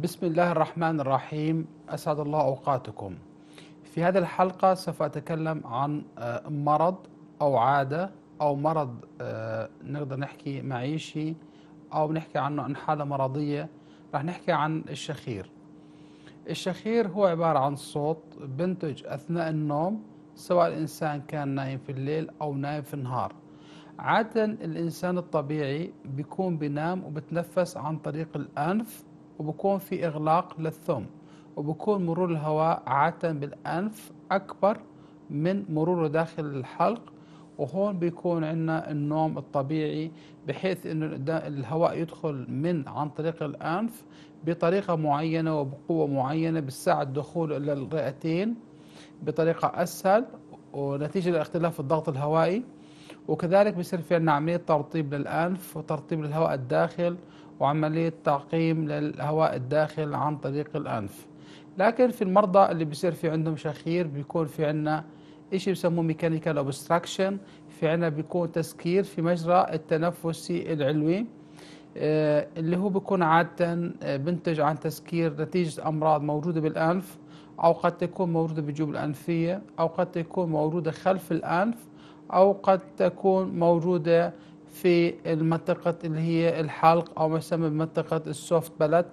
بسم الله الرحمن الرحيم. أسعد الله أوقاتكم. في هذه الحلقة سوف أتكلم عن مرض أو عادة أو مرض، نقدر نحكي معيشي، أو نحكي عنه عن حالة مرضية. راح نحكي عن الشخير. الشخير هو عبارة عن صوت بنتج أثناء النوم، سواء الإنسان كان نايم في الليل أو نايم في النهار. عادة الإنسان الطبيعي بيكون بينام وبتنفس عن طريق الأنف، وبكون في إغلاق للثم، وبكون مرور الهواء عادة بالأنف أكبر من مروره داخل الحلق. وهون بيكون عندنا النوم الطبيعي، بحيث أن الهواء يدخل عن طريق الأنف بطريقة معينة وبقوة معينة، بتساعد دخول إلى الرئتين بطريقة أسهل، ونتيجة لاختلاف الضغط الهوائي. وكذلك بيصير في عندنا عملية ترطيب للأنف وترطيب للهواء الداخل، وعملية تعقيم للهواء الداخل عن طريق الأنف. لكن في المرضى اللي بيصير في عندهم شخير بيكون في عندنا إشي بسموه ميكانيكال اوبستراكشن. في عندنا بيكون تسكير في مجرى التنفسي العلوي، اللي هو بيكون عادة بنتج عن تسكير نتيجة أمراض موجودة بالأنف، أو قد تكون موجودة بالجيوب الأنفية، أو قد تكون موجودة خلف الأنف، أو قد تكون موجودة في المنطقة اللي هي الحلق، أو ما يسمى بمنطقة السوفت بلت،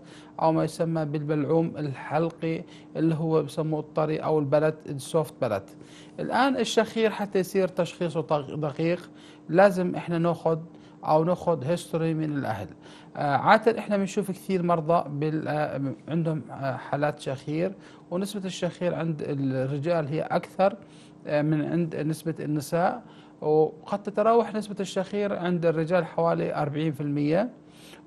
أو ما يسمى بالبلعوم الحلقي اللي هو بسموه الطري أو البلت السوفت بلت. الآن الشخير حتى يصير تشخيصه دقيق لازم إحنا ناخذ هيستوري من الأهل. عادة إحنا بنشوف كثير مرضى عندهم حالات شخير، ونسبة الشخير عند الرجال هي أكثر من عند نسبة النساء، وقد تتراوح نسبة الشخير عند الرجال حوالي 40%.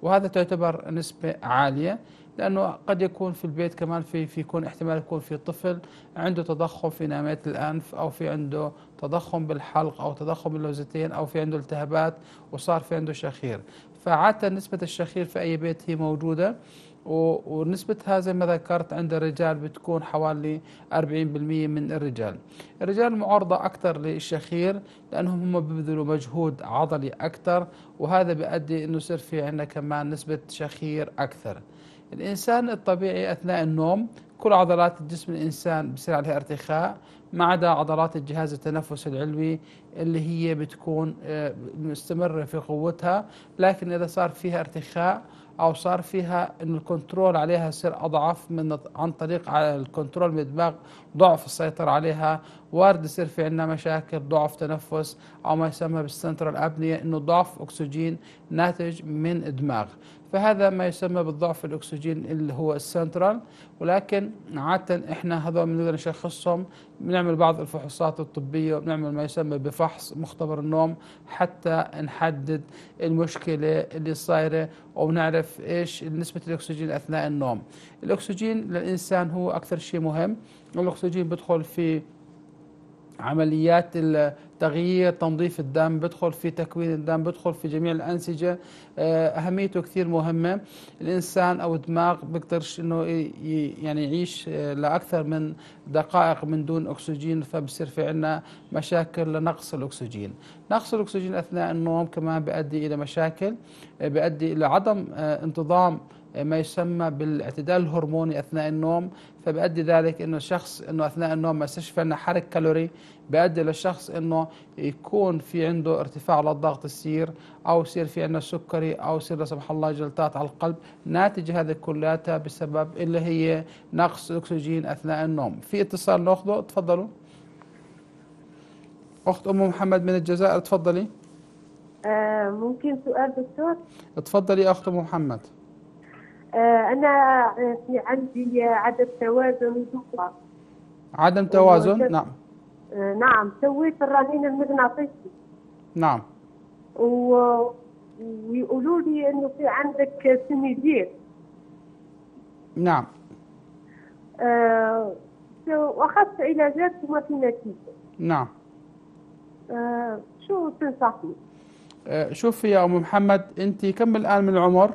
وهذا تعتبر نسبة عالية، لأنه قد يكون في البيت كمان يكون احتمال يكون في طفل عنده تضخم في نامية الأنف، أو في عنده تضخم بالحلق، أو تضخم باللوزتين، أو في عنده التهابات وصار في عنده شخير. فعادة نسبة الشخير في أي بيت هي موجودة، ونسبتها زي ما ذكرت عند الرجال بتكون حوالي 40% من الرجال. الرجال معرضة أكثر للشخير لأنهم هم بيبذلوا مجهود عضلي أكثر، وهذا بيؤدي أنه يصير في عندنا كمان نسبة شخير أكثر. الإنسان الطبيعي أثناء النوم كل عضلات جسم الإنسان بصير عليها ارتخاء، ما عدا عضلات الجهاز التنفس العلوي اللي هي بتكون مستمرة في قوتها. لكن إذا صار فيها ارتخاء، أو صار فيها إن الكنترول عليها يصير أضعف عن طريق الكنترول من الدماغ، ضعف السيطرة عليها، وارد يصير في عندنا مشاكل ضعف تنفس، أو ما يسمى بالسنترال أبنية، إنه ضعف أكسجين ناتج من الدماغ. فهذا ما يسمى بالضعف الأكسجين اللي هو السنترال. ولكن عادة إحنا هذول بنقدر نشخصهم، بنعمل بعض الفحوصات الطبية، وبنعمل ما يسمى بفحص مختبر النوم حتى نحدد المشكلة اللي صايرة، ونعرف إيش نسبة الأكسجين أثناء النوم. الأكسجين للإنسان هو أكثر شيء مهم. الأكسجين بدخل في عمليات التغيير، تنظيف الدم، بدخل في تكوين الدم، بدخل في جميع الأنسجة. أهميته كثير مهمة. الإنسان أو الدماغ بيقدرش إنه يعني يعيش لأكثر من دقائق من دون أكسجين، فبصير في عنا مشاكل لنقص الأكسجين. نقص الأكسجين أثناء النوم كمان بيؤدي إلى مشاكل، بيؤدي إلى عدم انتظام ما يسمى بالاعتدال الهرموني أثناء النوم. فبيؤدي ذلك انه الشخص انه اثناء النوم ما يصيرش في عندنا حرق كالوري، بيؤدي للشخص انه يكون في عنده ارتفاع للضغط السير، او يصير في عندنا سكري، او يصير لا سمح الله جلطات على القلب، ناتجه هذه كلها بسبب اللي هي نقص الاكسجين اثناء النوم. في اتصال ناخذه، تفضلوا. اخت ام محمد من الجزائر، تفضلي. ممكن سؤال دكتور؟ تفضلي يا اخت ام محمد. أنا في عندي عدم توازن وضغط. عدم توازن، نعم. نعم، سويت الرنين المغناطيسي. نعم. ويقولوا لي إنه في عندك سميدير. نعم. وأخذت علاجات وما في نتيجة. نعم. شو تنصحني؟ شوفي يا ام محمد، انت كم الان من العمر؟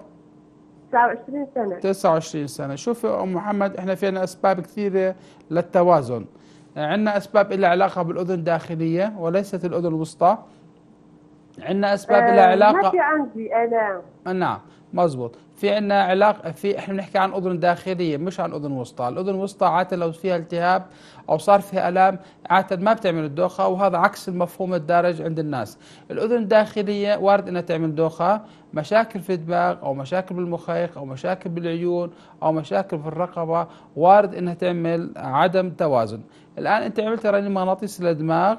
29 سنة. 29 سنة. شوفي يا أم محمد، إحنا فينا أسباب كثيرة للتوازن. عندنا أسباب لها علاقة بالأذن الداخلية وليست الأذن الوسطى. عندنا اسباب لها ما علاقه. في عندي الام. نعم مزبوط. في عندنا علاقة، احنا بنحكي عن أذن داخلية مش عن أذن وسطى. الأذن الوسطى عادة لو فيها التهاب أو صار فيها آلام عادة ما بتعمل الدوخة، وهذا عكس المفهوم الدارج عند الناس. الأذن الداخلية وارد أنها تعمل دوخة، مشاكل في الدماغ أو مشاكل بالمخيخ أو مشاكل بالعيون أو مشاكل في الرقبة، وارد أنها تعمل عدم توازن. الآن أنت عملت رنين مغناطيسي للدماغ،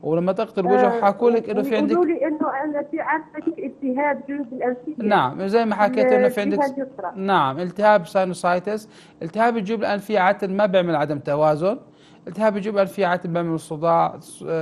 ولما تقطع الوجه حكوا لك انه في ويقولوا عندك. لي انه انا في عندك التهاب جيوب الانفيه نعم زي ما في حكيت انه في عندك. الجهه اليسرى. نعم التهاب ساينوسايتس. التهاب الجيوب الانفيه عاده ما بيعمل عدم توازن. التهاب الجيوب الانفيه عاده بيعمل صداع،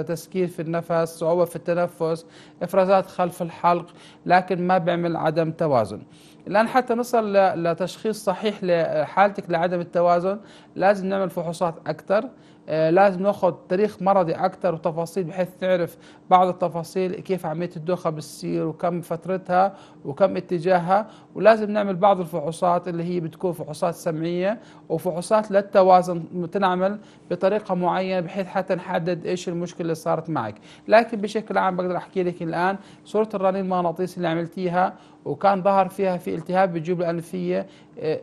تسكير في النفس، صعوبه في التنفس، افرازات خلف الحلق، لكن ما بيعمل عدم توازن. الان حتى نصل لتشخيص صحيح لحالتك لعدم التوازن لازم نعمل فحوصات اكثر. لازم ناخذ تاريخ مرضي اكثر وتفاصيل بحيث تعرف بعض التفاصيل، كيف عمليه الدوخه بتصير وكم فترتها وكم اتجاهها. ولازم نعمل بعض الفحوصات اللي هي بتكون فحوصات سمعيه وفحوصات للتوازن، تنعمل بطريقه معينه بحيث حتى نحدد ايش المشكله اللي صارت معك. لكن بشكل عام بقدر احكي لك الان صوره الرنين المغناطيسي اللي عملتيها وكان ظهر فيها في التهاب بالجيوب الانفيه،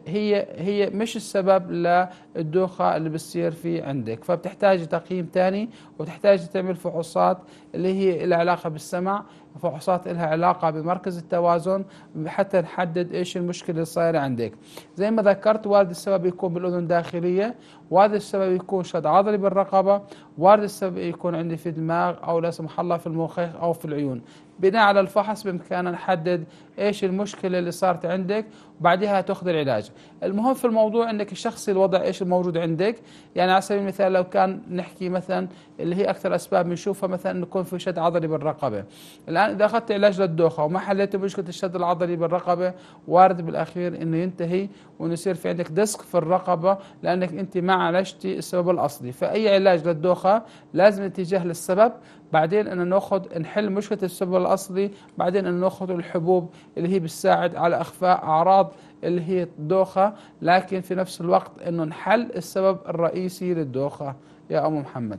هي مش السبب للدوخه اللي بتصير في عندك، فبتحتاج تقييم ثاني وتحتاج تعمل فحوصات اللي هي لها علاقه بالسمع، فحوصات لها علاقه بمركز التوازن، حتى نحدد ايش المشكله اللي صايره عندك. زي ما ذكرت وارد السبب يكون بالاذن الداخليه، وارد السبب يكون شد عضلي بالرقبه، وارد السبب يكون عندي في الدماغ او لا سمح الله في المخيخ او في العيون. بناء على الفحص بامكاننا نحدد ايش المشكله اللي صارت عندك وبعدها تاخذ العلاج. المهم في الموضوع انك الشخص الوضع ايش الموجود عندك. يعني على سبيل المثال لو كان نحكي مثلا اللي هي اكثر اسباب بنشوفها مثلا انه يكون في شد عضلي بالرقبه. الان اذا اخذت علاج للدوخه وما حليت مشكله الشد العضلي بالرقبه، وارد بالاخير انه ينتهي وانه يصير في عندك دسك في الرقبه لانك انت ما عالجتي السبب الاصلي. فاي علاج للدوخه لازم اتجاه للسبب، بعدين ان نحل مشكله السبب الاصلي، بعدين ان ناخذ الحبوب اللي هي بتساعد على اخفاء اعراض اللي هي الدوخه، لكن في نفس الوقت انه نحل السبب الرئيسي للدوخه يا ام محمد.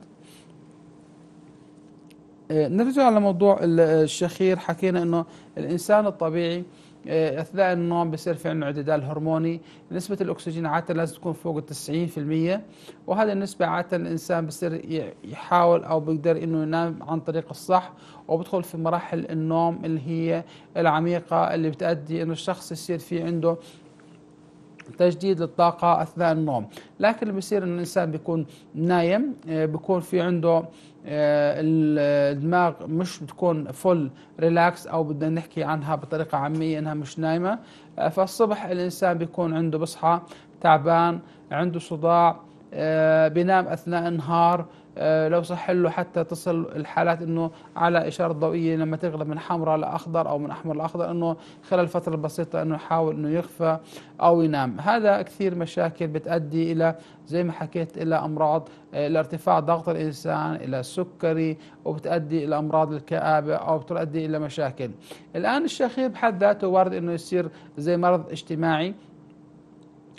نرجع لموضوع الشخير. حكينا انه الانسان الطبيعي اثناء النوم بصير في عنده اعتدال هرموني، نسبة الاكسجين عادة لازم تكون فوق 90%، وهذه النسبة عادة الانسان بصير يحاول او بيقدر انه ينام عن طريق الصح، وبدخل في مراحل النوم اللي هي العميقة اللي بتؤدي انه الشخص يصير في عنده تجديد للطاقة أثناء النوم. لكن اللي بيصير إن الإنسان بيكون نايم، بيكون في عنده الدماغ مش بتكون فل ريلاكس، أو بدنا نحكي عنها بطريقة عامية إنها مش نايمة. فالصبح الإنسان بيكون عنده بصحى تعبان، عنده صداع، بينام أثناء النهار. لو صح له حتى تصل الحالات انه على اشاره ضوئيه لما تغلب من حمراء لاخضر او من احمر لاخضر انه خلال فتره بسيطه انه يحاول انه يخفى او ينام. هذا كثير مشاكل بتؤدي الى زي ما حكيت الى امراض، الى ارتفاع ضغط الانسان، الى السكري، وبتؤدي الى امراض الكآبه او بتؤدي الى مشاكل. الان الشخير بحد ذاته وارد انه يصير زي مرض اجتماعي،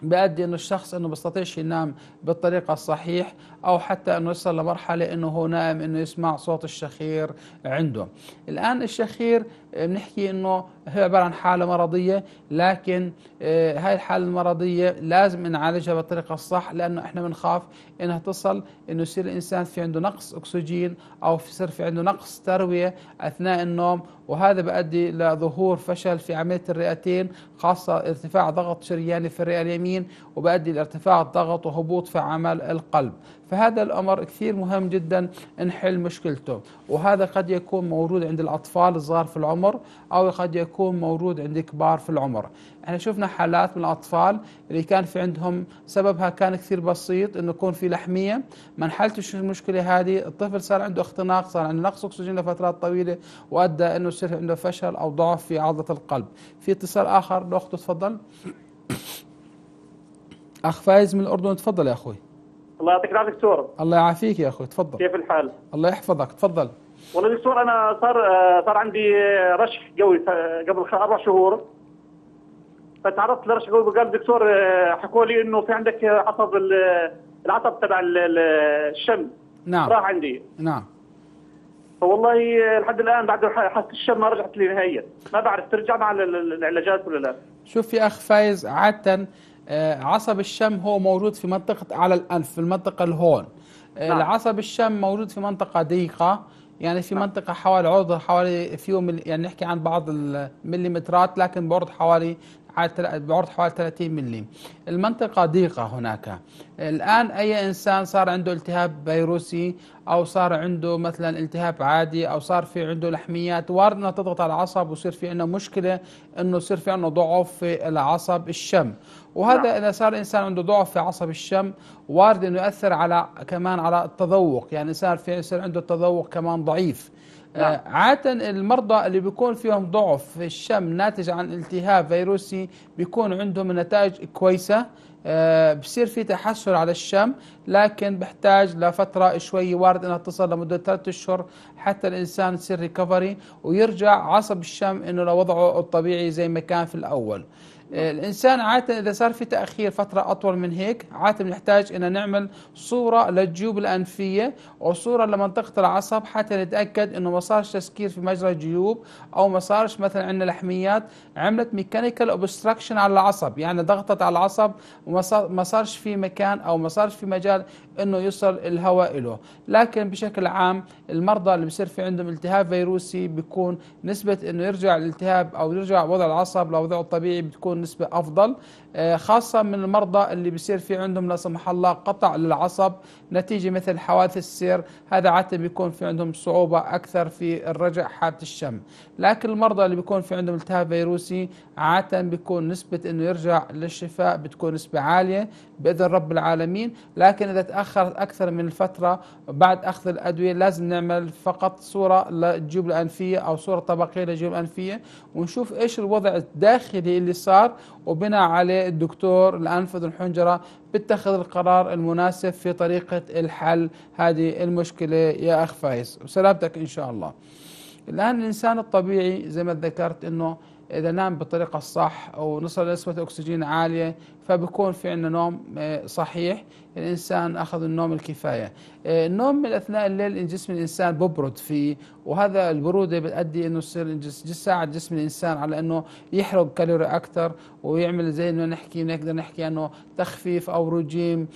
بيؤدي انه الشخص انه بيستطيعش ينام بالطريقه الصحيح، او حتى انه يصل لمرحله انه هو نائم انه يسمع صوت الشخير عنده. الان الشخير بنحكي انه هي عباره عن حاله مرضيه، لكن هاي الحاله المرضيه لازم نعالجها بالطريقه الصح، لانه احنا بنخاف انها تصل انه يصير الانسان في عنده نقص اكسجين او يصير في عنده نقص ترويه اثناء النوم، وهذا بيؤدي لظهور فشل في عمليه الرئتين، خاصه ارتفاع ضغط شرياني في الرئه اليمين، وبؤدي لارتفاع الضغط وهبوط في عمل القلب. فهذا الأمر كثير مهم جدا نحل مشكلته، وهذا قد يكون موجود عند الأطفال الصغار في العمر، أو قد يكون موجود عند كبار في العمر. احنا شفنا حالات من الأطفال اللي كان في عندهم سببها كان كثير بسيط، انه يكون في لحمية، ما نحلتش المشكلة هذه، الطفل صار عنده اختناق، صار عنده نقص أكسجين لفترات طويلة، وأدى انه يصير عنده فشل أو ضعف في عضلة القلب. في اتصال آخر ناخذه، تفضل. أخ فايز من الأردن، تفضل يا أخوي. الله يعطيك العافيه دكتور. الله يعافيك يا أخوي، تفضل. كيف الحال؟ الله يحفظك، تفضل. والله دكتور انا صار عندي رشح قوي قبل 4 شهور، فتعرضت لرشح قوي، وقال الدكتور حكوا لي انه في عندك العصب تبع الشم. نعم. راح عندي. نعم. والله لحد الان بعد حاسه الشم ما رجعت لي نهائيا، ما بعرف ترجع مع العلاجات ولا لا. شوف يا أخ فايز، عادة عصب الشم هو موجود في منطقة أعلى الأنف، في المنطقة الهون. نعم. العصب الشم موجود في منطقة ضيقة، يعني في نعم. منطقة حوالي عرض حوالي فيه يعني نحكي عن بعض المليمترات، لكن بعرض حوالي بعرض حوالي 30 ملي. المنطقة ضيقة هناك. الآن أي إنسان صار عنده التهاب فيروسي، أو صار عنده مثلا التهاب عادي، أو صار في عنده لحميات، وارد أنها تضغط على العصب ويصير في عنده مشكلة، أنه يصير في عنده ضعف في العصب الشم. نعم. وهذا إذا صار الإنسان عنده ضعف في عصب الشم، وارد أنه يؤثر على كمان على التذوق، يعني صار في يصير عنده التذوق كمان ضعيف. نعم. عادة المرضى اللي بيكون فيهم ضعف في الشم ناتج عن التهاب فيروسي بيكون عندهم نتائج كويسة. بصير في تحسن على الشم، لكن بحتاج لفترة شوي، وارد انها تصل لمدة 3 اشهر حتى الانسان يصير ريكفري ويرجع عصب الشم انه لوضعه الطبيعي زي ما كان في الاول. الإنسان عادة إذا صار في تأخير فترة أطول من هيك، عادة بنحتاج إن نعمل صورة للجيوب الأنفية وصورة لمنطقة العصب حتى نتأكد إنه ما صارش تسكير في مجرى الجيوب، أو ما صارش مثلا عندنا لحميات عملت ميكانيكال اوبستراكشن على العصب، يعني ضغطت على العصب وما صارش في مكان أو ما صارش في مجال إنه يوصل الهواء له. لكن بشكل عام المرضى اللي بصير في عندهم التهاب فيروسي بيكون نسبة إنه يرجع الالتهاب أو يرجع وضع العصب لوضعه الطبيعي بتكون نسبة أفضل، خاصة من المرضى اللي بيصير في عندهم لا سمح الله قطع للعصب نتيجة مثل حوادث السير، هذا عادة بيكون في عندهم صعوبة أكثر في الرجع حالة الشم. لكن المرضى اللي بيكون في عندهم التهاب فيروسي عادة بيكون نسبة إنه يرجع للشفاء بتكون نسبة عالية بإذن رب العالمين. لكن إذا تأخرت أكثر من الفترة بعد أخذ الأدوية لازم نعمل فقط صورة للجيوب الأنفية أو صورة طبقية للجيوب الأنفية ونشوف إيش الوضع الداخلي اللي صار، وبناء عليه الدكتور الأنف وأذن الحنجرة بيتخذ القرار المناسب في طريقة الحل هذه المشكلة يا أخ فايز، وسلامتك إن شاء الله. الآن الإنسان الطبيعي زي ما ذكرت إنه إذا نام بالطريقة الصح أو نصل لنسبة أكسجين عالية فبكون في عندنا نوم صحيح، الإنسان أخذ النوم الكفاية. النوم من أثناء الليل جسم الإنسان ببرد فيه، وهذا البرودة بتؤدي إنه يصير يساعد جسم الإنسان على إنه يحرق كالوري أكثر ويعمل زي إنه نقدر نحكي إنه تخفيف أو رجيم،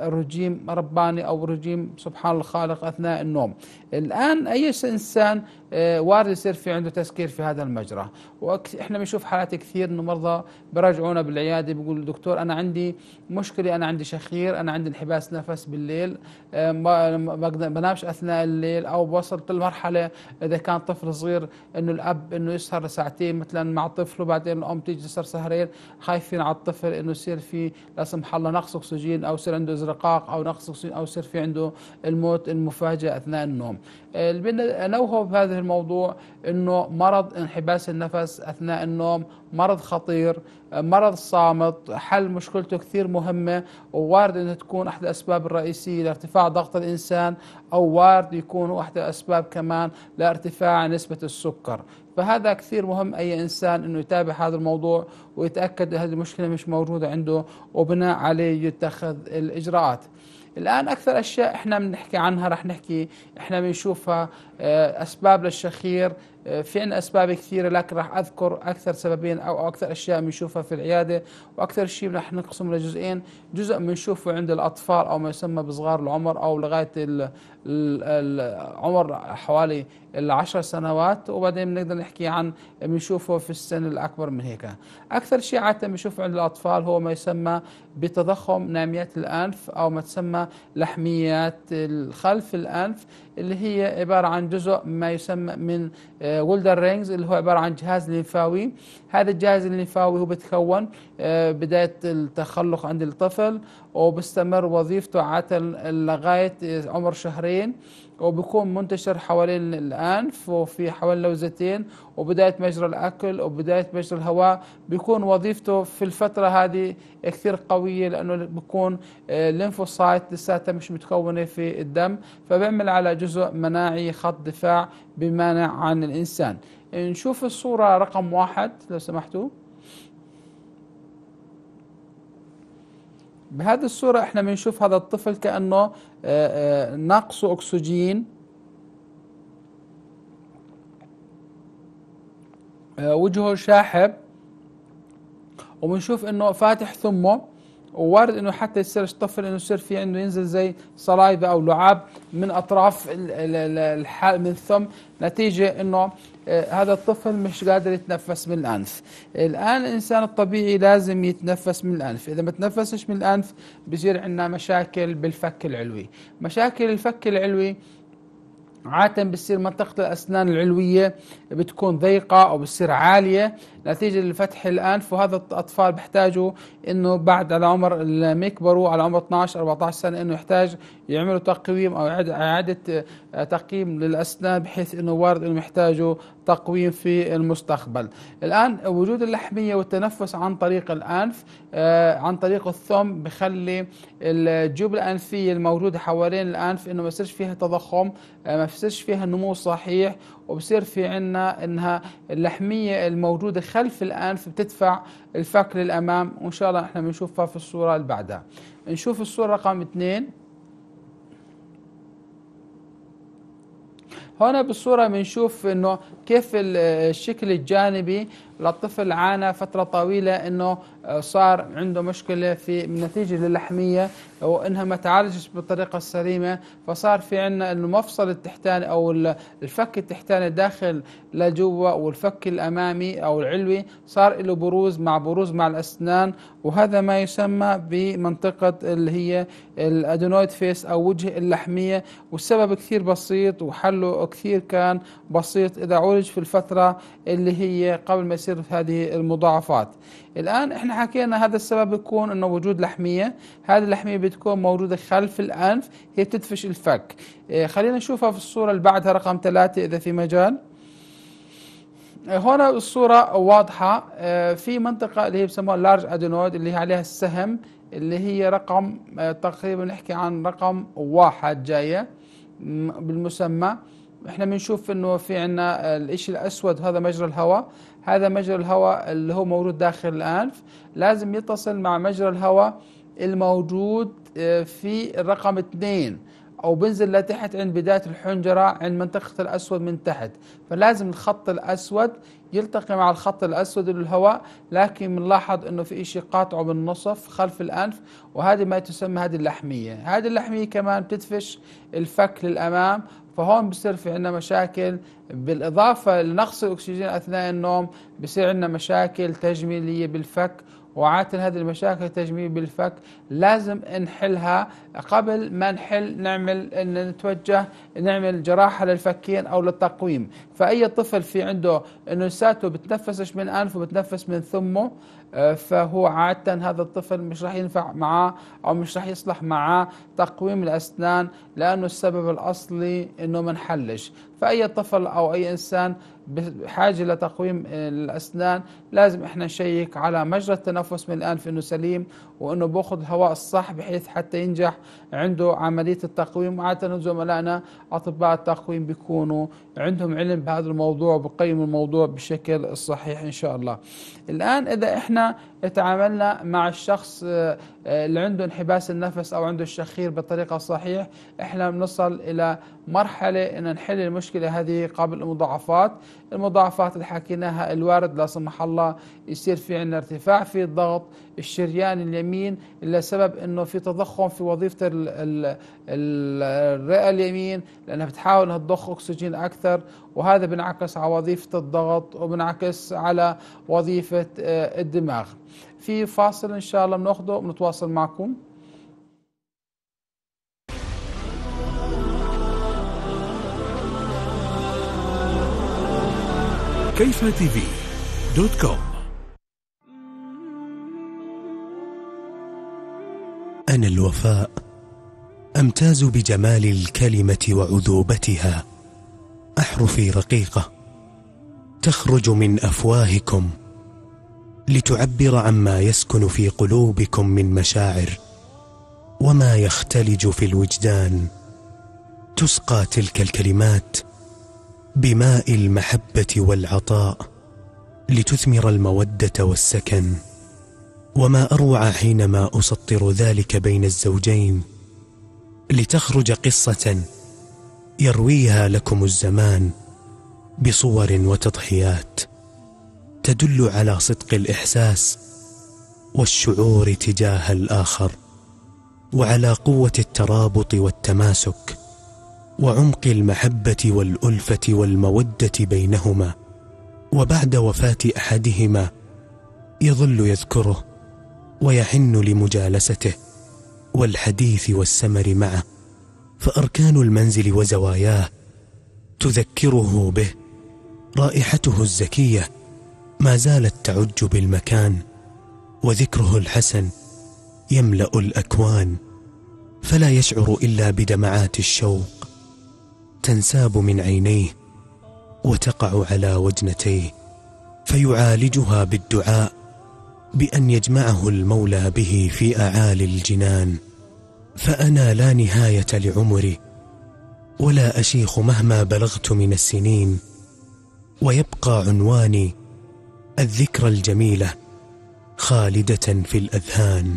رجيم رباني أو رجيم سبحان الخالق أثناء النوم. الآن أي إنسان وارد يصير في عنده تسكير في هذا المجرى، واحنا بنشوف حالات كثير انه مرضى براجعونا بالعياده بيقولوا دكتور انا عندي مشكله، انا عندي شخير، انا عندي انحباس نفس بالليل، ما بقدر بنامش اثناء الليل، او وصلت لمرحله اذا كان طفل صغير انه الاب انه يسهر ساعتين مثلا مع طفله بعدين الام تيجي تسهر سهرين، خايفين على الطفل انه يصير في لا سمح الله نقص اكسجين او يصير عنده ازرقاق او نقص اكسجين او يصير في عنده الموت المفاجئ اثناء النوم. اللي بدنا انوه بهذا الموضوع انه مرض انحباس النفس اثناء النوم مرض خطير، مرض صامت، حل مشكلته كثير مهمة، ووارد أن تكون أحد الأسباب الرئيسية لارتفاع ضغط الإنسان، أو وارد يكون أحد الأسباب كمان لارتفاع نسبة السكر. فهذا كثير مهم أي إنسان أنه يتابع هذا الموضوع ويتأكد هذه المشكلة مش موجودة عنده، وبناء عليه يتخذ الإجراءات. الآن أكثر أشياء إحنا بنحكي عنها رح نحكي إحنا بنشوفها أسباب للشخير. في عندنا أسباب كثيرة لكن راح أذكر أكثر سببين أو أكثر أشياء بنشوفها في العيادة، وأكثر شيء رح نقسم لجزئين. جزء بنشوفه عند الأطفال أو ما يسمى بصغار العمر أو لغاية العمر حوالي 10 سنوات، وبعدين بنقدر نحكي عن بنشوفه في السن الأكبر من هيك. أكثر شيء عادة بنشوفه عند الأطفال هو ما يسمى بتضخم ناميات الأنف أو ما تسمى لحميات خلف الأنف، اللي هي عبارة عن جزء ما يسمى من ويلدر رينجز اللي هو عبارة عن جهاز ليمفاوي. هذا الجهاز الليمفاوي هو بتكون بداية التخلق عند الطفل وبستمر وظيفته عادة لغاية عمر شهرين، وبيكون منتشر حوالين الأنف وفي حوالين اللوزتين وبداية مجرى الأكل وبداية مجرى الهواء. بيكون وظيفته في الفترة هذه كثير قوية لأنه بيكون الليمفوسايت لساتها مش متكونة في الدم، فبيعمل على جزء مناعي خط دفاع بمانع عن الإنسان. نشوف الصورة رقم 1 لو سمحتوا. بهذه الصورة احنا بنشوف هذا الطفل كأنه ناقصه أكسجين، وجهه شاحب، وبنشوف انه فاتح ثمه، ووارد انه حتى يصير الطفل انه يصير في عنده ينزل زي صلايبه او لعاب من اطراف من الثم، نتيجه انه هذا الطفل مش قادر يتنفس من الانف. الان الانسان الطبيعي لازم يتنفس من الانف، اذا ما تنفسش من الانف بصير عندنا مشاكل بالفك العلوي. مشاكل الفك العلوي عادة بتصير منطقة الأسنان العلوية بتكون ضيقة أو بتصير عالية نتيجة لفتح الأنف، وهذا الأطفال بيحتاجوا إنه بعد على عمر لما يكبروا على عمر 12-14 سنة إنه يحتاج يعملوا تقويم أو إعادة تقييم للأسنان، بحيث إنه وارد إنه يحتاجوا تقويم في المستقبل. الآن وجود اللحمية والتنفس عن طريق الأنف عن طريق الثم بخلي الجيوب الأنفية الموجودة حوالين الأنف إنه ما يصيرش فيها تضخم، ما يصيرش فيها نمو صحيح، وبصير في عنا إنها اللحمية الموجودة خلف الأنف بتدفع الفك للأمام، وإن شاء الله إحنا بنشوفها في الصورة اللي بعدها. نشوف الصورة رقم 2. هنا بالصورة بنشوف انه كيف الشكل الجانبي للطفل عانى فترة طويلة انه صار عنده مشكلة في نتيجة للحمية وانها ما تعالجش بالطريقة السليمة، فصار في عندنا انه المفصل التحتاني او الفك التحتاني داخل لجوا، والفك الامامي او العلوي صار له بروز مع الاسنان، وهذا ما يسمى بمنطقة اللي هي الادينويد فيس او وجه اللحمية. والسبب كثير بسيط وحله كثير كان بسيط اذا عولج في الفترة اللي هي قبل ما يصير هذه المضاعفات. الآن احنا حكينا هذا السبب يكون انه وجود لحمية، هذه اللحمية بتكون موجودة خلف الأنف، هي بتدفش الفك. خلينا نشوفها في الصورة اللي بعدها رقم 3 إذا في مجال. هنا الصورة واضحة، في منطقة اللي هي بسموها اللارج ادينويد اللي هي عليها السهم اللي هي رقم تقريبا نحكي عن رقم 1 جاية بالمسمى. احنا بنشوف انه في عنا الاشي الاسود هذا مجرى الهواء، هذا مجرى الهواء اللي هو موجود داخل الانف، لازم يتصل مع مجرى الهواء الموجود في الرقم 2 او بنزل لتحت عند بداية الحنجرة عند منطقة الاسود من تحت، فلازم الخط الاسود يلتقي مع الخط الاسود للهواء، لكن بنلاحظ انه في اشي قاطعه بالنصف خلف الانف، وهذه ما تسمى هذه اللحمية. هذه اللحمية كمان بتدفش الفك للامام، فهون بصير في عندنا مشاكل بالإضافة لنقص الأكسجين أثناء النوم، بصير عندنا مشاكل تجميلية بالفك، وعادة هذه المشاكل التجميلية بالفك لازم نحلها قبل ما نتوجه نعمل جراحة للفكين أو للتقويم. فأي طفل في عنده إنه لساته بتنفسش من أنفه بتنفس من ثمه، فهو عادة هذا الطفل مش راح ينفع معاه أو مش راح يصلح معاه تقويم الأسنان، لأنه السبب الأصلي إنه ما نحلش. فأي طفل أو أي إنسان بحاجة لتقويم الأسنان لازم إحنا نشيك على مجرى التنفس من الأنف إنه سليم، وإنه بأخذ الهواء الصح بحيث حتى ينجح عنده عملية التقويم. وعادة زملائنا أطباء التقويم بيكونوا عندهم علم بهذا الموضوع وبقيموا الموضوع بشكل الصحيح إن شاء الله. الآن إذا إحنا تعاملنا مع الشخص اللي عنده انحباس النفس أو عنده الشخير بطريقة صحيح، إحنا بنصل إلى مرحلة إن نحل المشكلة هذه قبل المضاعفات. المضاعفات اللي حكيناها الوارد لا سمح الله يصير في عندنا ارتفاع في الضغط الشريان اليمين لسبب إنه في تضخم في وظيفة الرئة اليمين، لأنها بتحاول تضخ أكسجين أكثر، وهذا بنعكس على وظيفة الضغط وبنعكس على وظيفة الدماغ. في فاصل إن شاء الله بناخده ونتواصل معكم. كيفتv.com. أنا الوفاء أمتاز بجمال الكلمة وعذوبتها، أحرفي رقيقة تخرج من أفواهكم لتعبر عما يسكن في قلوبكم من مشاعر وما يختلج في الوجدان. تسقى تلك الكلمات بماء المحبة والعطاء لتثمر المودة والسكن. وما أروع حينما أسطر ذلك بين الزوجين لتخرج قصة يرويها لكم الزمان بصور وتضحيات. تدل على صدق الإحساس والشعور تجاه الآخر، وعلى قوة الترابط والتماسك، وعمق المحبة والألفة والمودة بينهما. وبعد وفاة أحدهما يظل يذكره ويحن لمجالسته والحديث والسمر معه، فأركان المنزل وزواياه تذكره به. رائحته الزكية ما زالت تعج بالمكان، وذكره الحسن يملأ الأكوان، فلا يشعر إلا بدمعات الشوق تنساب من عينيه وتقع على وجنتيه، فيعالجها بالدعاء بأن يجمعه المولى به في أعالي الجنان. فأنا لا نهاية لعمري ولا أشيخ مهما بلغت من السنين، ويبقى عنواني الذكرى الجميلة خالدة في الأذهان.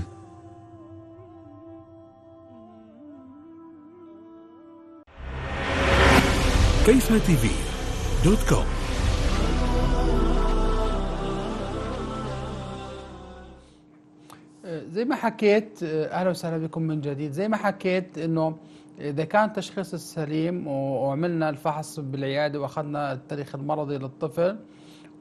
كيفتv.com. زي ما حكيت، أهلا وسهلا بكم من جديد. زي ما حكيت إنه إذا كان التشخيص السليم وعملنا الفحص بالعيادة وأخذنا التاريخ المرضي للطفل،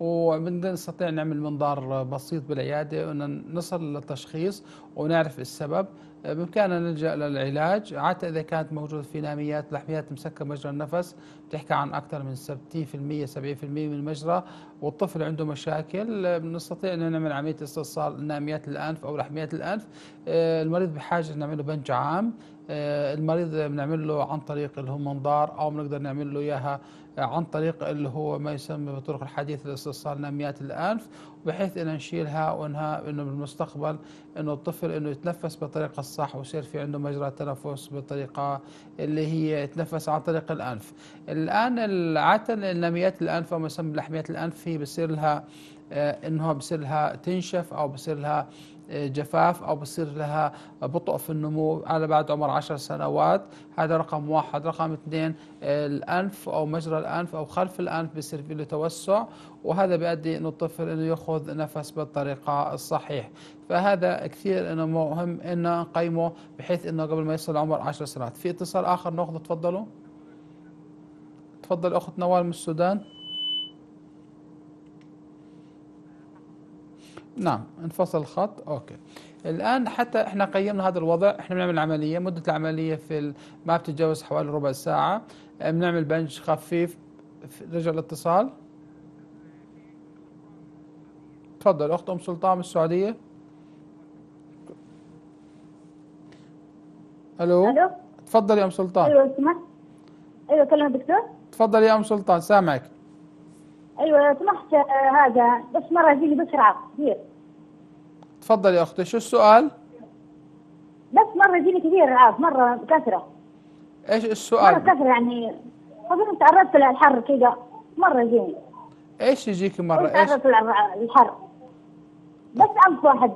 ونستطيع نعمل منظار بسيط بالعيادة وأن نصل للتشخيص ونعرف السبب، بإمكاننا نلجأ للعلاج. عادة إذا كانت موجودة في ناميات لحميات مسكة مجرى النفس، بتحكي عن أكثر من 60% 70% من المجرى، والطفل عنده مشاكل، بنستطيع أن نعمل عملية استئصال ناميات الأنف أو لحميات الأنف. المريض بحاجة نعمل له بنج عام. المريض بنعمل له عن طريق اللي هو منظار، أو بنقدر نعمل له إياها عن طريق اللي هو ما يسمى بالطرق الحديثة لاستئصال ناميات الأنف، بحيث أن نشيلها وإنها إنه بالمستقبل إنه الطفل إنه يتنفس بالطريقة الصح ويصير في عنده مجرى تنفس بالطريقة اللي هي يتنفس عن طريق الأنف. الآن عادة الناميات الأنف أو ما يسمى بلحميات الأنف هي بصير لها إنها بصير لها تنشف، أو بصير لها جفاف، أو بصير لها بطء في النمو على بعد عمر 10 سنوات. هذا رقم واحد. رقم اثنين، الأنف أو مجرى الأنف أو خلف الأنف بصير في له توسع، وهذا بيؤدي إنه الطفل إنه يأخذ نفس بالطريقة الصحيح. فهذا كثير إنه مهم إنه نقيمه بحيث إنه قبل ما يصل عمر 10 سنوات. في اتصال آخر نأخذه، تفضلوا. تفضل أخت نوال من السودان. نعم، انفصل الخط. اوكي. الان حتى احنا قيمنا هذا الوضع، احنا بنعمل عمليه، مده العمليه ما بتتجاوز حوالي ربع ساعه. بنعمل بنج خفيف. رجع الاتصال. تفضل اخت ام سلطان من السعوديه. الو. تفضل يا ام سلطان. ايوه سمحت. ايوه كلمة دكتور. تفضل يا ام سلطان، سامعك. ايوه سمحت، هذا بس مرة يجيني بسرعة كثير. تفضل يا اختي، شو السؤال؟ بس مرة يجيني كثير رعاف، مرة كثرة. ايش السؤال؟ مرة كثرة يعني أظن تعرضت للحر كذا، مرة يجيني. ايش يجيكي مرة؟ ايش؟ تعرضت للحر. بس أنف واحد.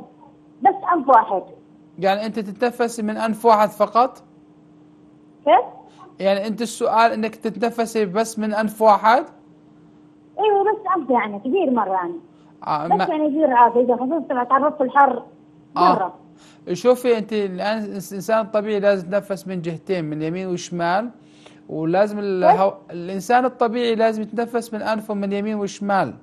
بس أنف واحد. يعني أنت تتنفسي من أنف واحد فقط؟ كيف؟ يعني أنت السؤال إنك تتنفسي بس من أنف واحد؟ ايوه بس أنف يعني كثير مرة يعني. بس يعني يجي رعاف إذا خصوصا تعرضت للحر مرة. شوفي أنت الآن الإنسان الطبيعي لازم يتنفس من جهتين، من يمين وشمال، ولازم الإنسان الطبيعي لازم يتنفس من أنفه من يمين وشمال،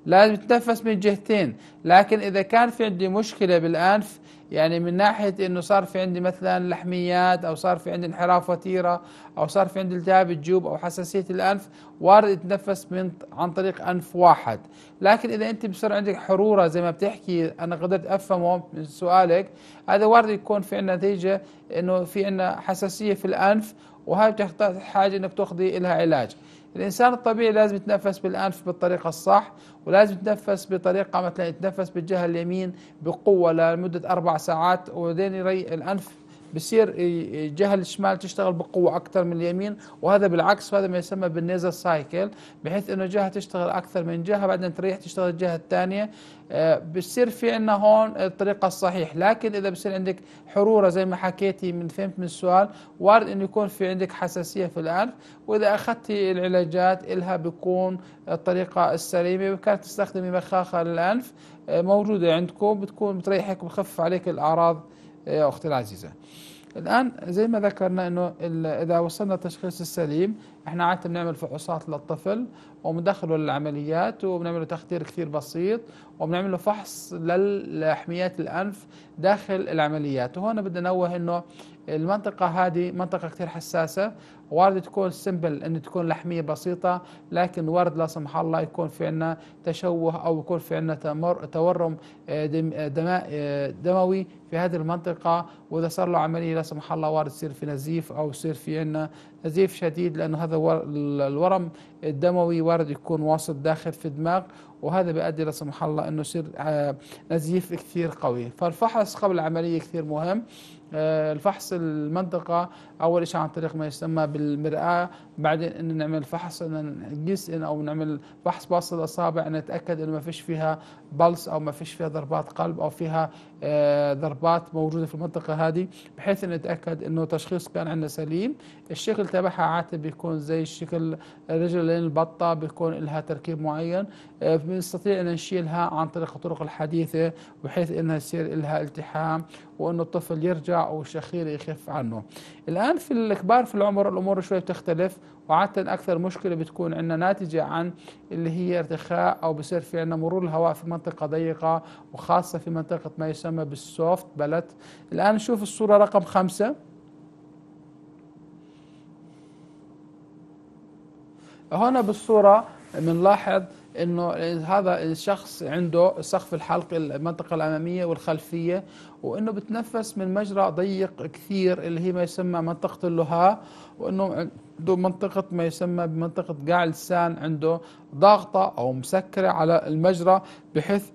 لازم يتنفس من جهتين. لكن إذا كان في عندي مشكلة بالأنف، يعني من ناحية إنه صار في عندي مثلا لحميات، أو صار في عندي انحراف وتيرة، أو صار في عندي التهاب الجيوب أو حساسية الأنف، وارد يتنفس عن طريق أنف واحد. لكن إذا أنت بصير عندك حرورة زي ما بتحكي، أنا قدرت أفهمه من سؤالك، هذا وارد يكون في عندنا نتيجة إنه في عندنا حساسية في الأنف، وهي بتحتاج حاجة إنك تأخذي لها علاج. الإنسان الطبيعي لازم يتنفس بالأنف بالطريقة الصح، ولازم يتنفس بطريقة مثلا يتنفس بالجهة اليمين بقوة لمدة 4 ساعات، وبعدين يريح الأنف بصير الجهة الشمال تشتغل بقوة أكثر من اليمين، وهذا بالعكس، وهذا ما يسمى بالنيزل سايكل، بحيث إنه جهة تشتغل أكثر من جهة بعدين تريح تشتغل الجهة الثانية. بصير في عندنا هون الطريقة الصحيح. لكن إذا بصير عندك حرورة زي ما حكيتي فهمت من السؤال، وارد إنه يكون في عندك حساسية في الأنف، وإذا أخذتي العلاجات إلها بيكون الطريقة السليمة. وكانت تستخدمي مخاخة للأنف موجودة عندكم، بتكون بتريحك وبخف عليك الأعراض يا أختي العزيزة. الآن زي ما ذكرنا إنه إذا وصلنا التشخيص السليم، إحنا عادة بنعمل فحوصات للطفل وبندخله للعمليات وبنعمل له تخدير كثير بسيط وبنعمل له فحص لحميات الأنف داخل العمليات. وهنا بدنا ننوه إنه المنطقة هذه منطقة كثير حساسة، وارد تكون سمبل إن تكون لحمية بسيطة، لكن وارد لا سمح الله يكون في عنا تشوه أو يكون في عنا تورم دموي في هذه المنطقة. وإذا صار له عملية لا سمح الله وارد يصير في نزيف أو يصير في عنا نزيف شديد، لأنه هذا الورم الدموي وارد يكون واصل داخل في الدماغ، وهذا بيؤدي لا سمح الله انه يصير نزيف كثير قوي. فالفحص قبل العمليه كثير مهم. الفحص المنطقه اول شيء عن طريق ما يسمى بالمرآة، بعدين ان نعمل فحص ان نقيس او نعمل فحص باص الاصابع ان نتاكد انه ما فيش فيها بلس او ما فيش فيها ضربات قلب او فيها ضربات موجوده في المنطقه هذه، بحيث ان نتاكد انه تشخيص كان عندنا سليم. الشكل تبعها عاده بيكون زي الشكل رجلين البطه، بيكون لها تركيب معين، بنستطيع ان نشيلها عن طريق الطرق الحديثه بحيث انها يصير لها التحام وانه الطفل يرجع والشخير يخف عنه. الان في الكبار في العمر الامور شوي بتختلف، وعاده اكثر مشكله بتكون عندنا ناتجه عن اللي هي ارتخاء او بصير في عندنا مرور الهواء في منطقه ضيقه، وخاصه في منطقه ما يسمى بالسوفت بلت. الان نشوف الصوره رقم 5. هنا بالصوره بنلاحظ انه هذا الشخص عنده سقف الحلق المنطقه الاماميه والخلفيه، وانه بتنفس من مجرى ضيق كثير اللي هي ما يسمى منطقه اللهاء، وانه عنده منطقه ما يسمى بمنطقه قاع اللسان عنده ضاغطه او مسكره على المجرى، بحيث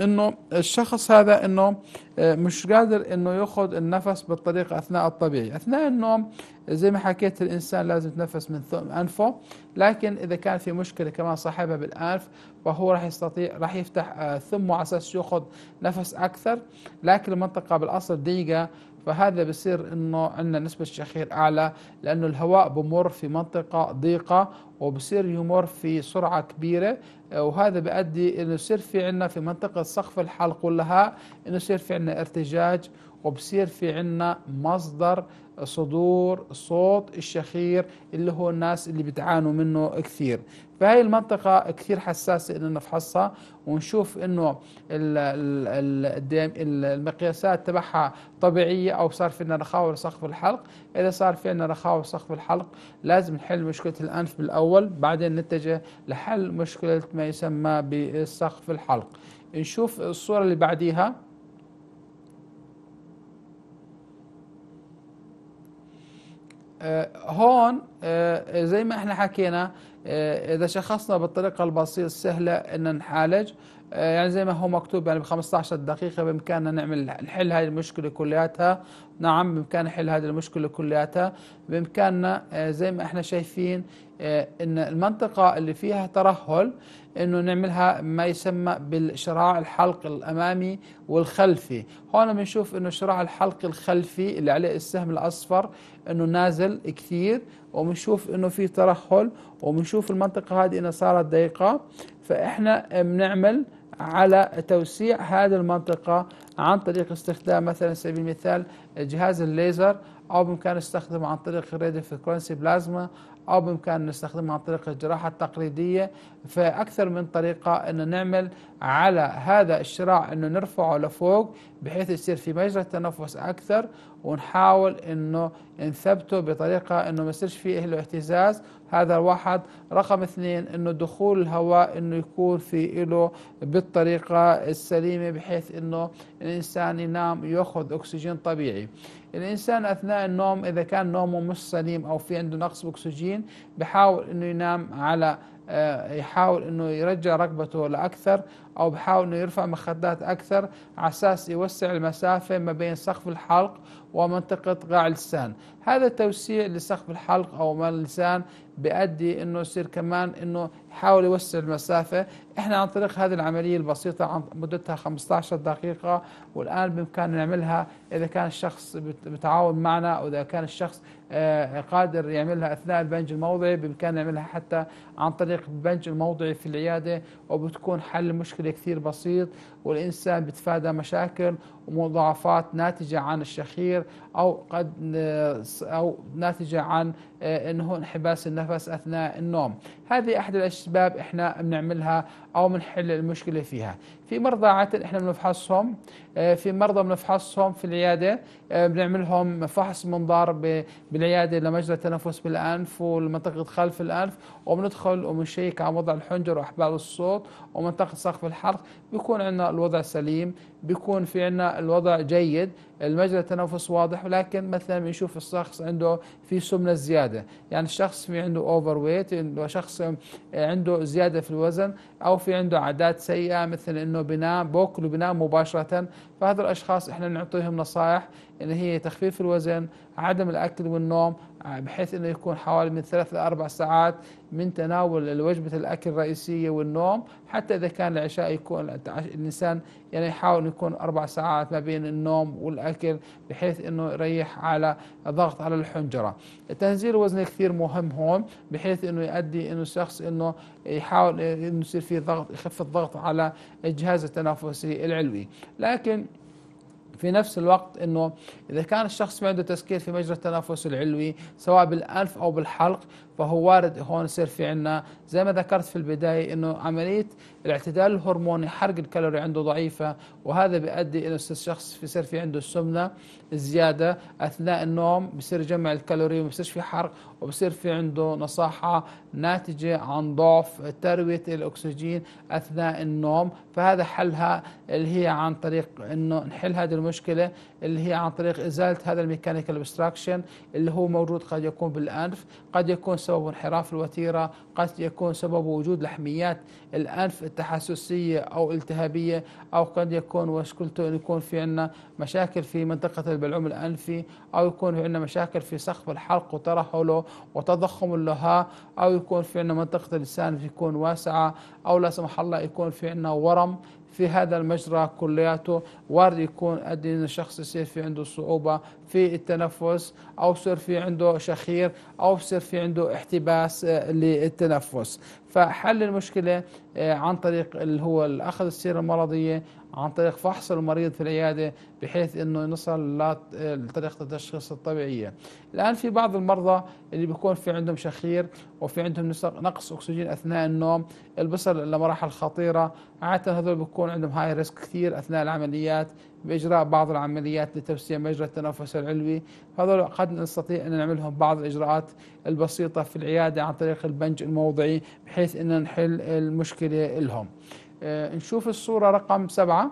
انه الشخص هذا انه مش قادر انه ياخذ النفس بالطريقه اثناء الطبيعي. اثناء النوم زي ما حكيت الانسان لازم يتنفس من انفه، لكن اذا كان في مشكله كمان صاحبها بالانف فهو راح يفتح ثمه على اساس ياخذ نفس اكثر، لكن المنطقه بالاصل ضيقه، فهذا بصير انه عندنا نسبه الشخير اعلى، لانه الهواء بمر في منطقه ضيقه وبصير يمر في سرعه كبيره، وهذا بيؤدي انه يصير في عندنا في منطقه سقف الحلق واللهاء انه يصير في عندنا ارتجاج، وبصير في عندنا مصدر صدور صوت الشخير اللي هو الناس اللي بتعانوا منه كثير. فهي المنطقة كثير حساسة إنه نفحصها ونشوف إنه المقياسات تبعها طبيعية أو صار في عندنا رخاوة لسقف الحلق. إذا صار في عندنا رخاوة لسقف الحلق لازم نحل مشكلة الأنف بالأول، بعدين نتجه لحل مشكلة ما يسمى بسقف الحلق. نشوف الصورة اللي بعديها. هون زي ما احنا حكينا، اذا شخصنا بالطريقه البسيطه السهله ان نعالج، يعني زي ما هو مكتوب يعني ب 15 دقيقه بامكاننا نحل هذه المشكله كلياتها. نعم بامكاننا نحل هذه المشكله كلياتها، بامكاننا زي ما احنا شايفين ان المنطقه اللي فيها ترهل انه نعملها ما يسمى بالشراع الحلق الامامي والخلفي. هون بنشوف انه شراع الحلق الخلفي اللي عليه السهم الاصفر انه نازل كثير، وبنشوف انه في ترهل، وبنشوف المنطقه هذه انها صارت ضيقه. فاحنا بنعمل على توسيع هذه المنطقه عن طريق استخدام مثلا سبيل المثال جهاز الليزر، او بامكان نستخدمه عن طريق الراديو فريكونسي بلازما، او بامكان نستخدمه عن طريق الجراحه التقليديه. فاكثر من طريقه انه نعمل على هذا الشراع انه نرفعه لفوق بحيث يصير في مجرى تنفس اكثر، ونحاول انه نثبته بطريقه انه ما يصيرش فيه له اهتزاز. هذا واحد. رقم 2 انه دخول الهواء انه يكون في له بالطريقه السليمه بحيث انه الانسان ينام ياخذ اكسجين طبيعي. الانسان اثناء النوم اذا كان نومه مش سليم او في عنده نقص باكسجين بحاول انه ينام على يحاول انه يرجع ركبته لاكثر، او بحاول انه يرفع مخدات اكثر على اساس يوسع المسافه ما بين سقف الحلق ومنطقة قاع اللسان. هذا التوسيع لسقف الحلق أو مال اللسان بيؤدي انه يصير كمان انه يحاول يوسع المسافه. احنا عن طريق هذه العمليه البسيطه عن مدتها 15 دقيقه، والان بامكاننا نعملها اذا كان الشخص متعاون معنا، او اذا كان الشخص قادر يعملها اثناء البنج الموضعي، بامكاننا نعملها حتى عن طريق البنج الموضعي في العياده، وبتكون حل المشكله كثير بسيط، والانسان بتفادى مشاكل ومضاعفات ناتجه عن الشخير او ناتجه عن انه انحباس النفس اثناء النوم. هذه احد الاسباب احنا بنعملها او بنحل المشكله فيها. في مرضى عاده احنا بنفحصهم، في مرضى بنفحصهم في العياده، بنعملهم فحص منظار بالعياده لمجرى التنفس بالانف ومنطقه خلف الانف، وبندخل وبنشيك على وضع الحنجر واحبال الصوت ومنطقه سقف الحلق، بيكون عندنا الوضع سليم، بيكون في عندنا الوضع جيد، المجرى التنفس واضح. ولكن مثلا بنشوف الشخص عنده في سمنه زياده، يعني الشخص في عنده اوفر ويت، شخص عنده زياده في الوزن، او في عنده عادات سيئه مثل انه بياكل وبينام مباشره. فهذول الاشخاص احنا نعطيهم نصائح اللي هي تخفيف الوزن، عدم الاكل والنوم، بحيث انه يكون حوالي من 3 إلى 4 ساعات من تناول وجبه الاكل الرئيسيه والنوم. حتى اذا كان العشاء يكون الانسان يعني يحاول يكون 4 ساعات ما بين النوم والاكل، بحيث انه يريح على الضغط على الحنجره. تنزيل الوزن كثير مهم هون، بحيث انه يؤدي انه الشخص انه يحاول انه يصير فيه ضغط، يخف الضغط على الجهاز التنفسي العلوي. لكن في نفس الوقت انه اذا كان الشخص ما عنده تسكير في مجرى التنفس العلوي سواء بالانف او بالحلق، فهو وارد هون يصير في عندنا زي ما ذكرت في البدايه انه عمليه الاعتدال الهرموني، حرق الكالوري عنده ضعيفه، وهذا بيؤدي انه الشخص بيصير في عنده السمنه الزياده اثناء النوم، بيصير يجمع الكالوري وما بيصيرش في حرق، وبصير في عنده نصاحه ناتجه عن ضعف ترويه الاكسجين اثناء النوم. فهذا حلها اللي هي عن طريق انه نحل هذه المشكله اللي هي عن طريق ازاله هذا الميكانيكال اوبستراكشن اللي هو موجود، قد يكون بالانف، قد يكون سبب انحراف الوتيره، قد يكون سبب وجود لحميات الانف التحسسيه او التهابيه، او قد يكون مشكلته انه يكون في عندنا مشاكل في منطقه البلعوم الانفي، او يكون في عندنا مشاكل في سقف الحلق وترهله وتضخم اللهاه، او يكون في عندنا منطقه اللسان تكون واسعه، او لا سمح الله يكون في عندنا ورم في هذا المجرى كلياته. وارد يكون ادي ان الشخص يصير في عنده صعوبه في التنفس، او يصير في عنده شخير، او يصير في عنده احتباس للتنفس. فحل المشكله عن طريق اللي هو الاخذ السيره المرضيه، عن طريق فحص المريض في العياده، بحيث انه نصل لطريقه التشخيص الطبيعيه. الان في بعض المرضى اللي بيكون في عندهم شخير وفي عندهم نقص اكسجين اثناء النوم، البصل لمراحل خطيره، عاده هذول بيكون عندهم هاي ريسك كثير اثناء العمليات باجراء بعض العمليات لتوسيع مجرى التنفس العلوي. هذول قد نستطيع ان نعملهم بعض الاجراءات البسيطه في العياده عن طريق البنج الموضعي، بحيث ان نحل المشكله لهم. نشوف الصورة رقم 7.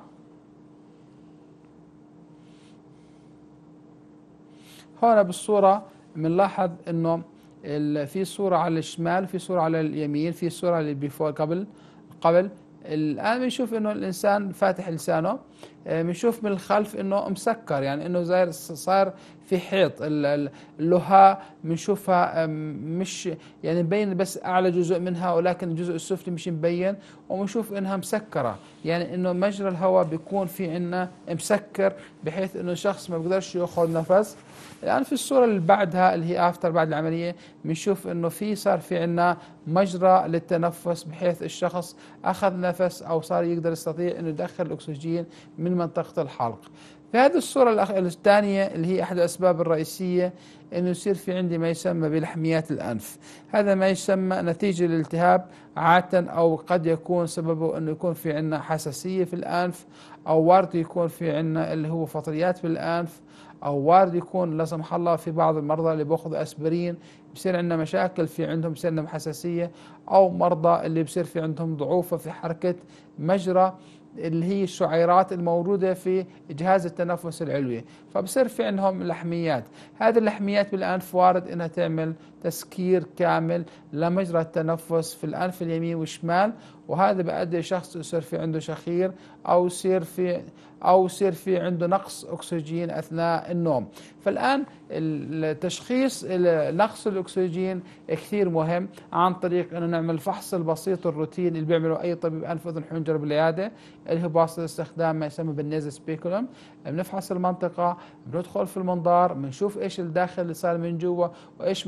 هنا بالصورة بنلاحظ انه في صورة على الشمال، في صورة على اليمين، في صورة اللي بيفور قبل. الآن بنشوف انه الانسان فاتح لسانه، بنشوف من الخلف انه مسكر، يعني انه صار في حيط اللهاء بنشوفها مش يعني مبين بس اعلى جزء منها، ولكن الجزء السفلي مش مبين، وبنشوف انها مسكره، يعني انه مجرى الهواء بيكون في عندنا مسكر بحيث انه الشخص ما بيقدرش ياخذ نفس. الان في الصوره اللي بعدها اللي هي افتر بعد العمليه بنشوف انه صار في عندنا مجرى للتنفس، بحيث الشخص اخذ نفس او صار يقدر يستطيع انه يدخل الاكسجين من منطقه الحلق. في هذه الصورة الثانية اللي هي أحد الأسباب الرئيسية أنه يصير في عندي ما يسمى بلحميات الأنف. هذا ما يسمى نتيجة للالتهاب عادة، أو قد يكون سببه أنه يكون في عندنا حساسية في الأنف، أو وارد يكون في عندنا اللي هو فطريات في الأنف، أو وارد يكون لا سمح الله في بعض المرضى اللي بياخذوا أسبرين بصير عندنا مشاكل في عندهم، بصير عندهم حساسية، أو مرضى اللي بصير في عندهم ضعوفة في حركة مجرى اللي هي الشعيرات الموجودة في جهاز التنفس العلوي، فبصير في عندهم لحميات. هذه اللحميات بالأنف وارد إنها تعمل تسكير كامل لمجرى التنفس في الأنف اليمين والشمال، وهذا بيؤدي شخص يصير في عنده شخير أو يصير في عنده نقص أكسجين أثناء النوم. فالآن التشخيص نقص الأكسجين كثير مهم عن طريق أنه نعمل الفحص البسيط الروتين اللي بيعمله أي طبيب أنف وأذن حنجرة بالعيادة، اللي هو بواسطة استخدام ما يسمى بالنيزل سبيكولم. بنفحص المنطقة، بندخل في المنظار، بنشوف إيش الداخل اللي صار من جوا، وإيش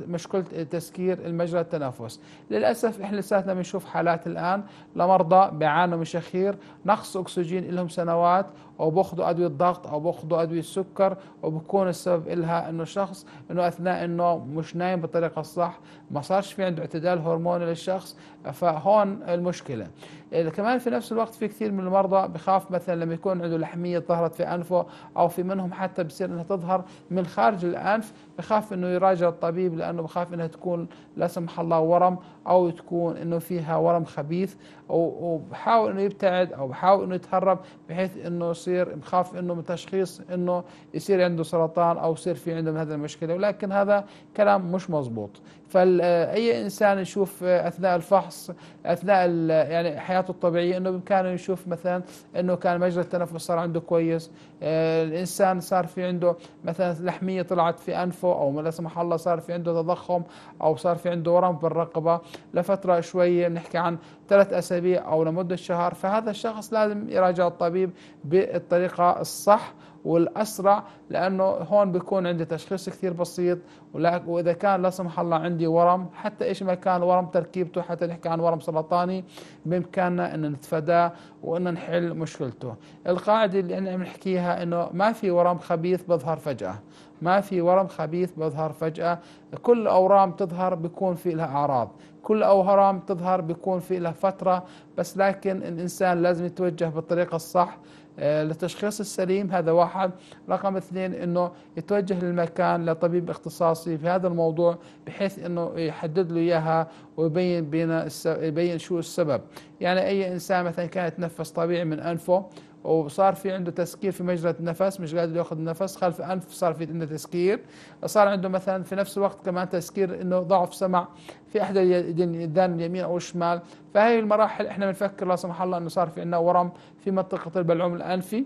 مشكلة تسكير المجرى التنفس. للأسف إحنا لساتنا بنشوف حالات الآن لمرضى بيعانوا من شخير نقص أكسجين لهم سنوات، أو بأخذوا أدوية ضغط أو بأخذوا أدوية سكر، وبكون السبب إلها إنه شخص إنه أثناء النوم مش نايم بالطريقة الصح، ما صارش في عنده اعتدال هرموني للشخص. فهون المشكلة. كمان في نفس الوقت في كثير من المرضى بخاف مثلا لما يكون عنده لحمية ظهرت في أنفه، أو في منهم حتى بصير إنها تظهر من خارج الأنف، بخاف إنه يراجع الطبيب لأنه بخاف إنها تكون لا سمح الله ورم، أو تكون إنه فيها ورم خبيث، وبحاول إنه يبتعد أو بحاول إنه يتهرب، بحيث إنه يصير بخاف إنه من تشخيص إنه يصير عنده سرطان أو يصير في عنده من هذه المشكلة، ولكن هذا كلام مش مزبوط. فأي إنسان يشوف أثناء الفحص أثناء يعني حياته الطبيعية إنه بإمكانه يشوف مثلا إنه كان مجرى التنفس صار عنده كويس، الإنسان صار في عنده مثلا لحمية طلعت في أنفه، أو لا سمح الله صار في عنده تضخم، أو صار في عنده ورم بالرقبة لفترة شوية، بنحكي عن 3 أسابيع أو لمدة شهر، فهذا الشخص لازم يراجع الطبيب بالطريقة الصح والأسرع، لأنه هون بيكون عندي تشخيص كثير بسيط. وإذا كان لا سمح الله عندي ورم، حتى إيش ما كان ورم تركيبته، حتى نحكي عن ورم سرطاني، بإمكاننا أن نتفاداه وأن نحل مشكلته. القاعدة اللي أنا بنحكيها إنه ما في ورم خبيث بظهر فجأة، ما في ورم خبيث بظهر فجأة. كل أورام تظهر بيكون في لها أعراض، كل أورام تظهر بيكون في لها فترة، بس لكن الإنسان لازم يتوجه بالطريقة الصح للتشخيص السليم. هذا واحد. رقم 2 انه يتوجه للمكان لطبيب اختصاصي في هذا الموضوع، بحيث انه يحدد له اياها ويبين شو السبب. يعني اي انسان مثلا كان يتنفس طبيعي من انفه، وصار في عنده تسكير في مجرى النفس، مش قادر ياخذ النفس خلف انف، صار في عنده تسكير، صار عنده مثلا في نفس الوقت كمان تسكير انه ضعف سمع في احدى اليدين اليمين او الشمال. فهي المراحل احنا بنفكر لا سمح الله انه صار في عندنا ورم في منطقة البلعوم الانفي،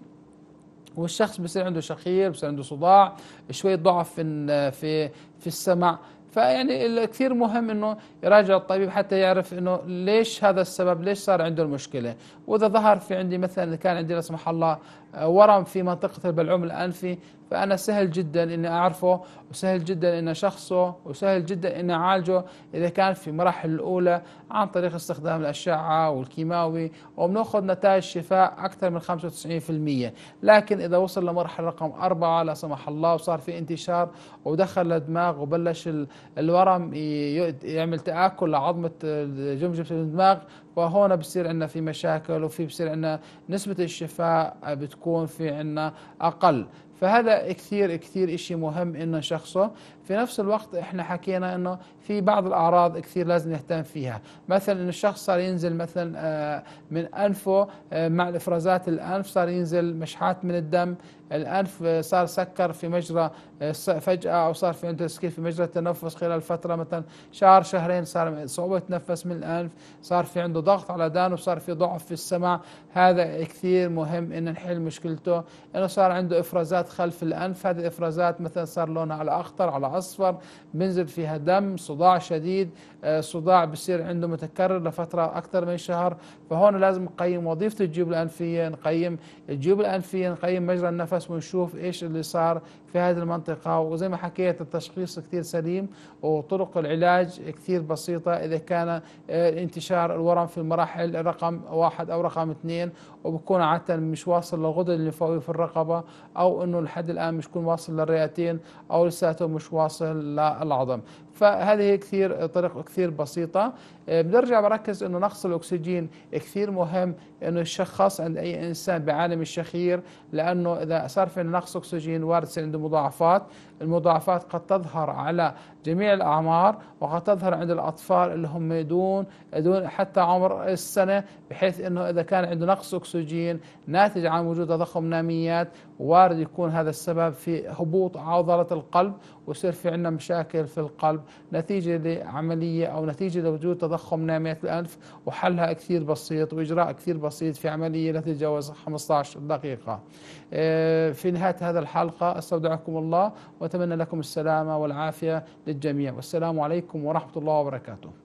والشخص بصير عنده شخير، بصير عنده صداع، شوية ضعف في السمع. فيعني كثير مهم انه يراجع الطبيب حتى يعرف انه ليش هذا السبب، ليش صار عنده المشكلة. واذا ظهر في عندي مثلا كان عندي لا سمح الله ورم في منطقة البلعوم الأنفي، فأنا سهل جدا إني أعرفه، وسهل جدا إني أشخصه، وسهل جدا إني أعالجه إذا كان في مراحل الأولى عن طريق استخدام الأشعة والكيماوي، وبنأخذ نتائج شفاء أكثر من 95%. لكن إذا وصل لمرحلة رقم 4 لا سمح الله وصار في انتشار ودخل للدماغ وبلش الورم يعمل تآكل لعظمة جمجمة الدماغ، وهنا بصير عندنا في مشاكل، وفي بصير عندنا نسبة الشفاء بتكون في عندنا أقل. فهذا كثير كثير إشي مهم إنه نشخصه. في نفس الوقت إحنا حكينا إنه في بعض الأعراض كثير لازم نهتم فيها، مثلا إن الشخص صار ينزل مثلا من أنفه مع الإفرازات الأنف صار ينزل مشحات من الدم، الأنف صار سكر في مجرى فجأة، أو صار في عنده تسكير في مجرى التنفس خلال فترة مثلا شهر شهرين، صار صعوبة يتنفس من الأنف، صار في عنده ضغط على دانه، صار في ضعف في السمع. هذا كثير مهم إن نحل مشكلته. إنه صار عنده إفرازات خلف الأنف، هذه الإفرازات مثلا صار لونها على أخضر على أصفر، بنزل فيها دم، صداع شديد، صداع بصير عنده متكرر لفترة أكثر من شهر. فهون لازم نقيم وظيفة الجيوب الأنفية، نقيم الجيوب الأنفية، نقيم مجرى النفس، ونشوف إيش اللي صار في هذه المنطقة. وزي ما حكيت التشخيص كثير سليم، وطرق العلاج كثير بسيطة إذا كان انتشار الورم في المراحل رقم 1 أو رقم 2، وبكون عادة مش واصل للغدد الليمفاوية في الرقبة، أو إنه لحد الآن مش يكون واصل للرئتين، أو لساته مش واصل للعظم. فهذه كثير طرق كثير بسيطة. بنرجع بركز إنه نقص الأكسجين كثير مهم إنه يشخص عند أي إنسان بيعاني من الشخير، لأنه إذا صار في نقص أكسجين وارد يصير عنده مضاعفات. المضاعفات قد تظهر على جميع الأعمار، وقد تظهر عند الأطفال اللي هم دون حتى عمر السنة، بحيث إنه إذا كان عنده نقص أكسجين ناتج عن وجود تضخم ناميات، وارد يكون هذا السبب في هبوط عضلة القلب، ويصير في عندنا مشاكل في القلب نتيجة لعملية أو نتيجة لوجود تضخم نامية الأنف، وحلها كثير بسيط وإجراء كثير بسيط في عملية لا تتجاوز 15 دقيقة. في نهاية هذا الحلقة أستودعكم الله وأتمنى لكم السلامة والعافية للجميع، والسلام عليكم ورحمة الله وبركاته.